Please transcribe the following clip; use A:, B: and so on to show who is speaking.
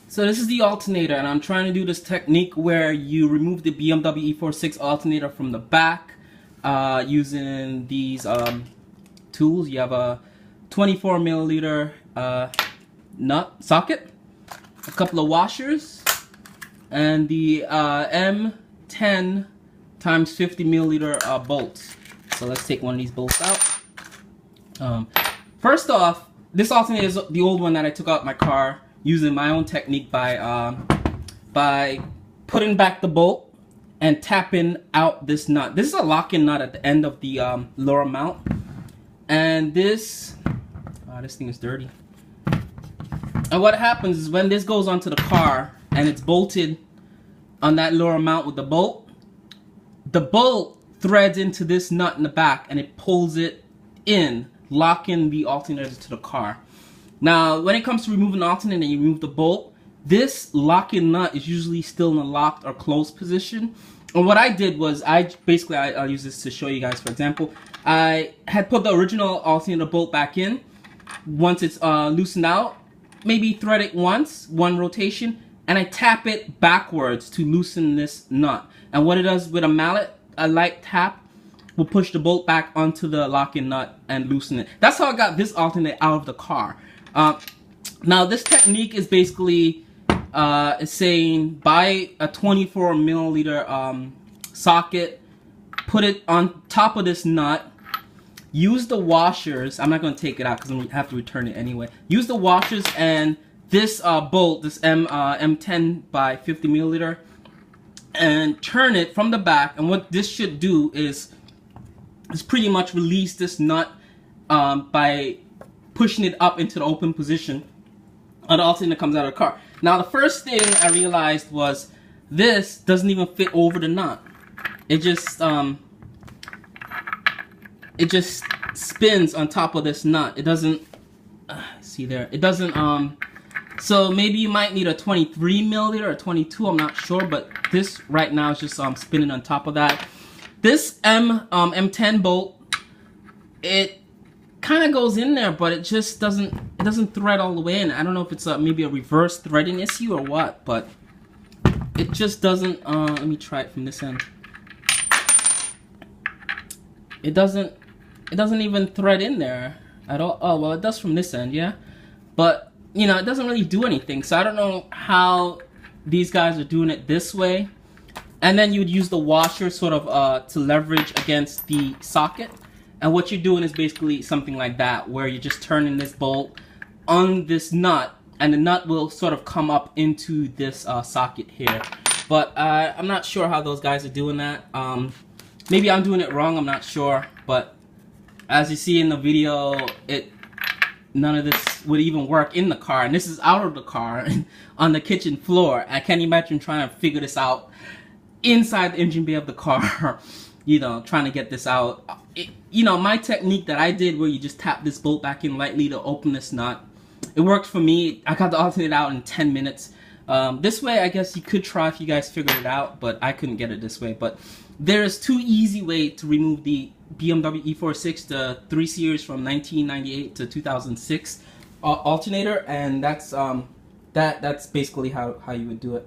A: So this is the alternator, and I'm trying to do this technique where you remove the BMW E46 alternator from the back using these tools. You have a 24 milliliter nut socket, a couple of washers, and the M10 times 50 milliliter bolts. So let's take one of these bolts out. First off, this alternator is the old one that I took out my car using my own technique by putting back the bolt and tapping out this nut. This is a lock-in nut at the end of the lower mount, and this thing is dirty. And what happens is when this goes onto the car and it's bolted on that lower mount with the bolt threads into this nut in the back and it pulls it in, locking the alternator to the car. Now, when it comes to removing the alternator and you remove the bolt, this lock-in nut is usually still in a locked or closed position. And what I did was, I'll use this to show you guys, for example. I had put the original alternator bolt back in. Once it's loosened out, maybe thread it once, one rotation, and I tap it backwards to loosen this nut. And what it does with a mallet, a light tap, will push the bolt back onto the lock-in nut and loosen it. That's how I got this alternator out of the car. Now this technique is basically saying buy a 24 milliliter socket, put it on top of this nut, use the washers. I'm not going to take it out because I'm going to have to return it anyway. Use the washers and this bolt, this M10 by 50 milliliter, and turn it from the back. And what this should do is pretty much release this nut by pushing it up into the open position, and the alternator comes out of the car. Now the first thing I realized was this doesn't even fit over the nut. It just spins on top of this nut. It doesn't see there. It doesn't so maybe you might need a 23 milliliter or 22. I'm not sure, but this right now is just spinning on top of that. This M10 bolt, it kind of goes in there, but it just doesn't thread all the way in. I don't know if it's maybe a reverse threading issue or what, but it just doesn't. Let me try it from this end. It doesn't even thread in there at all. Oh well, it does from this end, yeah, but you know, it doesn't really do anything. So I don't know how these guys are doing it this way. And then you would use the washer sort of to leverage against the socket. And what you're doing is basically something like that, where you're just turning this bolt on this nut, and the nut will sort of come up into this socket here. But I'm not sure how those guys are doing that. Maybe I'm doing it wrong, I'm not sure. But as you see in the video, none of this would even work in the car. And this is out of the car on the kitchen floor. I can't imagine trying to figure this out inside the engine bay of the car. You know, trying to get this out. You know, my technique that I did where you just tap this bolt back in lightly to open this nut, it worked for me. I got the alternator out in 10 minutes. This way, I guess you could try if you guys figured it out, but I couldn't get it this way. But there's two easy ways to remove the BMW E46, the 3 Series from 1998 to 2006 alternator, and that's basically how you would do it.